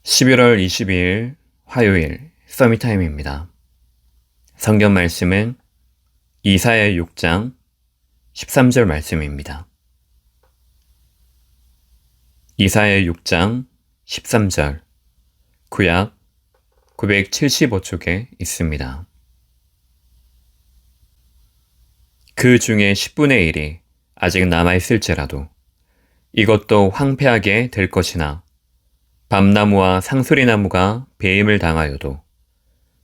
11월 22일 화요일 서밋타임입니다. 성경 말씀은 이사야 6장 13절 말씀입니다. 이사야 6장 13절 구약 975쪽에 있습니다. 그 중에 10분의 1이 아직 남아있을지라도 이것도 황폐하게 될 것이나 밤나무와 상수리나무가 배임을 당하여도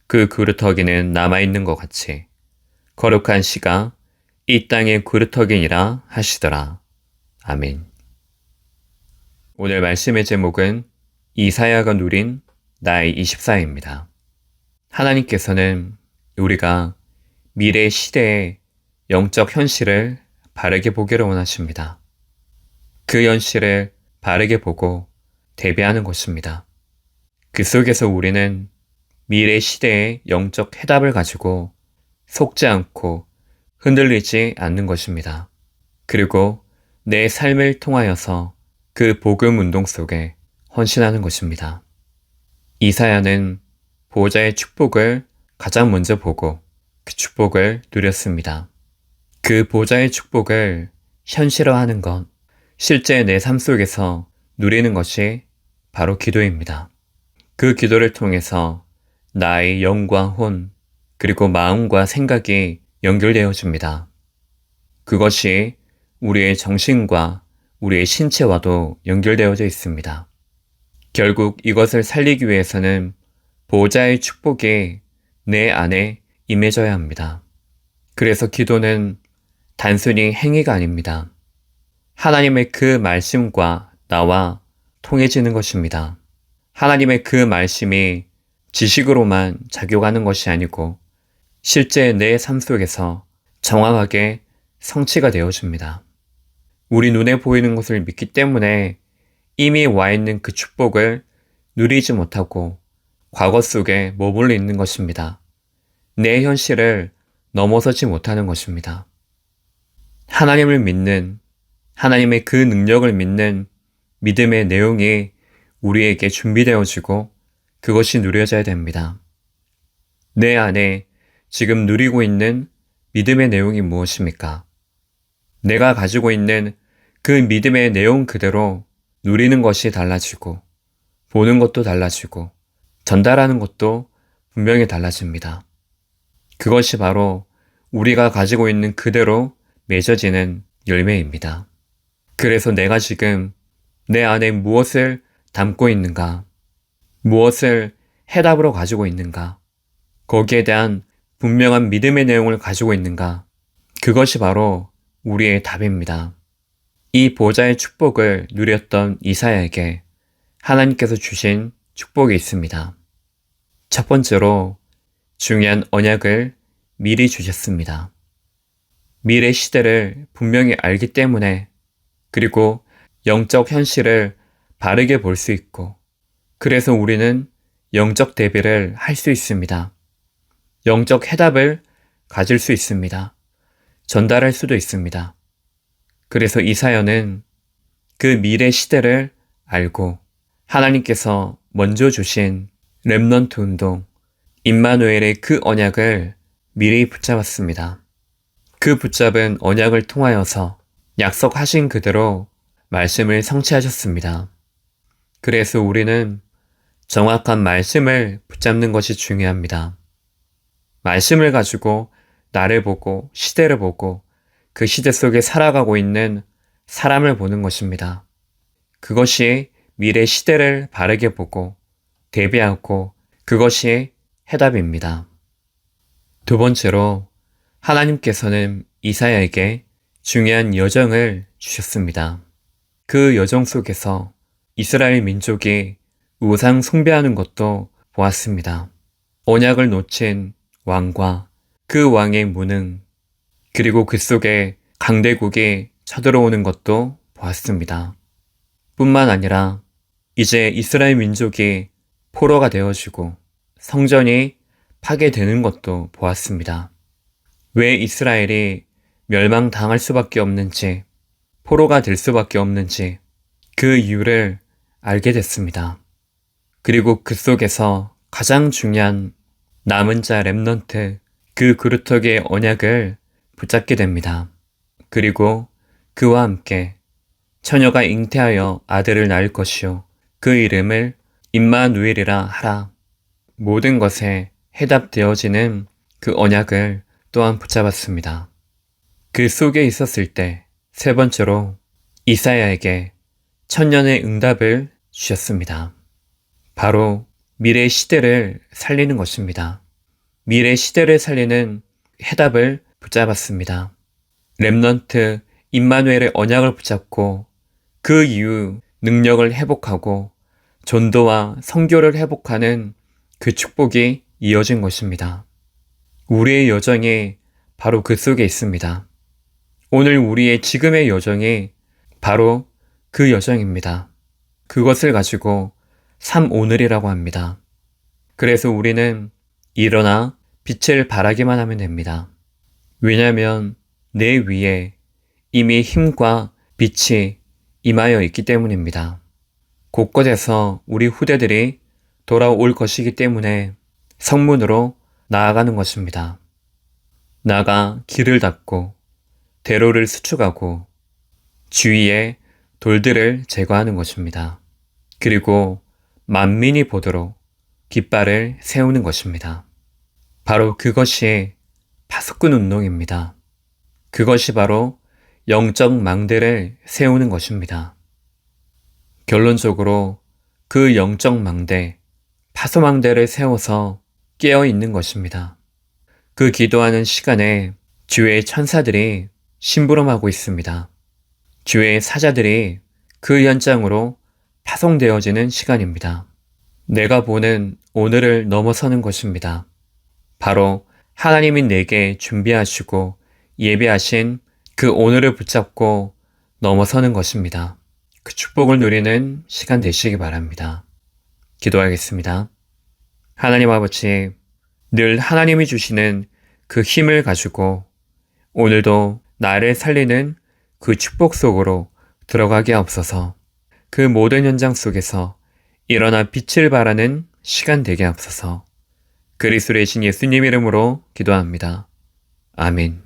그 그루터기는 남아있는 것 같이 거룩한 씨가 이 땅의 그루터기니라 하시더라. 아멘. 오늘 말씀의 제목은 이사야가 누린 나의 24입니다. 하나님께서는 우리가 미래 시대의 영적 현실을 바르게 보기를 원하십니다. 그 현실을 바르게 보고 대비하는 것입니다. 그 속에서 우리는 미래 시대의 영적 해답을 가지고 속지 않고 흔들리지 않는 것입니다. 그리고 내 삶을 통하여서 그 복음 운동 속에 헌신하는 것입니다. 이사야는 보호자의 축복을 가장 먼저 보고 그 축복을 누렸습니다. 그 보호자의 축복을 현실화하는 것, 실제 내 삶 속에서 누리는 것이 바로 기도입니다. 그 기도를 통해서 나의 영과 혼, 그리고 마음과 생각이 연결되어집니다. 그것이 우리의 정신과 우리의 신체와도 연결되어져 있습니다. 결국 이것을 살리기 위해서는 보호자의 축복이 내 안에 임해져야 합니다. 그래서 기도는 단순히 행위가 아닙니다. 하나님의 그 말씀과 나와 통해지는 것입니다. 하나님의 그 말씀이 지식으로만 작용하는 것이 아니고 실제 내 삶 속에서 정확하게 성취가 되어집니다. 우리 눈에 보이는 것을 믿기 때문에 이미 와 있는 그 축복을 누리지 못하고 과거 속에 머물러 있는 것입니다. 내 현실을 넘어서지 못하는 것입니다. 하나님을 믿는, 하나님의 그 능력을 믿는 믿음의 내용이 우리에게 준비되어지고 그것이 누려져야 됩니다. 내 안에 지금 누리고 있는 믿음의 내용이 무엇입니까? 내가 가지고 있는 그 믿음의 내용 그대로 누리는 것이 달라지고 보는 것도 달라지고 전달하는 것도 분명히 달라집니다. 그것이 바로 우리가 가지고 있는 그대로 맺어지는 열매입니다. 그래서 내가 지금 내 안에 무엇을 담고 있는가, 무엇을 해답으로 가지고 있는가, 거기에 대한 분명한 믿음의 내용을 가지고 있는가, 그것이 바로 우리의 답입니다. 이 보호자의 축복을 누렸던 이사야에게 하나님께서 주신 축복이 있습니다. 첫 번째로 중요한 언약을 미리 주셨습니다. 미래 시대를 분명히 알기 때문에, 그리고 영적 현실을 바르게 볼 수 있고, 그래서 우리는 영적 대비를 할 수 있습니다. 영적 해답을 가질 수 있습니다. 전달할 수도 있습니다. 그래서 이사야는 그 미래 시대를 알고 하나님께서 먼저 주신 렘넌트 운동, 임마누엘의 그 언약을 미리 붙잡았습니다. 그 붙잡은 언약을 통하여서 약속하신 그대로 말씀을 성취하셨습니다. 그래서 우리는 정확한 말씀을 붙잡는 것이 중요합니다. 말씀을 가지고 나를 보고 시대를 보고 그 시대 속에 살아가고 있는 사람을 보는 것입니다. 그것이 미래 시대를 바르게 보고 대비하고 그것이 해답입니다. 두 번째로 하나님께서는 이사야에게 중요한 여정을 주셨습니다. 그 여정 속에서 이스라엘 민족이 우상 숭배하는 것도 보았습니다. 언약을 놓친 왕과 그 왕의 무능, 그리고 그 속에 강대국이 쳐들어오는 것도 보았습니다. 뿐만 아니라 이제 이스라엘 민족이 포로가 되어지고 성전이 파괴되는 것도 보았습니다. 왜 이스라엘이 멸망당할 수밖에 없는지, 포로가 될 수밖에 없는지 그 이유를 알게 됐습니다. 그리고 그 속에서 가장 중요한 남은 자 렘넌트, 그 그루터기의 언약을 붙잡게 됩니다. 그리고 그와 함께 처녀가 잉태하여 아들을 낳을 것이요 그 이름을 임마누엘이라 하라. 모든 것에 해답되어지는 그 언약을 또한 붙잡았습니다. 그 속에 있었을 때 세 번째로 이사야에게 천년의 응답을 주셨습니다. 바로 미래 시대를 살리는 것입니다. 미래 시대를 살리는 해답을 붙잡았습니다. 렘넌트 임마누엘의 언약을 붙잡고 그 이후 능력을 회복하고 전도와 선교를 회복하는 그 축복이 이어진 것입니다. 우리의 여정이 바로 그 속에 있습니다. 오늘 우리의 지금의 여정이 바로 그 여정입니다. 그것을 가지고 삶 오늘이라고 합니다. 그래서 우리는 일어나 빛을 발하기만 하면 됩니다. 왜냐하면 내 위에 이미 힘과 빛이 임하여 있기 때문입니다. 곳곳에서 우리 후대들이 돌아올 것이기 때문에 성문으로 나아가는 것입니다. 나가 길을 닦고 대로를 수축하고 주위에 돌들을 제거하는 것입니다. 그리고 만민이 보도록 깃발을 세우는 것입니다. 바로 그것이 파수꾼 운동입니다. 그것이 바로 영적 망대를 세우는 것입니다. 결론적으로 그 영적 망대, 파수망대를 세워서 깨어 있는 것입니다. 그 기도하는 시간에 주의 천사들이 심부름하고 있습니다. 주의 사자들이 그 현장으로 파송되어지는 시간입니다. 내가 보는 오늘을 넘어서는 것입니다. 바로 하나님이 내게 준비하시고 예배하신 그 오늘을 붙잡고 넘어서는 것입니다. 그 축복을 누리는 시간 되시기 바랍니다. 기도하겠습니다. 하나님 아버지, 늘 하나님이 주시는 그 힘을 가지고 오늘도 나를 살리는 그 축복 속으로 들어가게 하옵소서. 그 모든 현장 속에서 일어나 빛을 발하는 시간 되게 하옵소서. 그리스도의 신 예수님 이름으로 기도합니다. 아멘.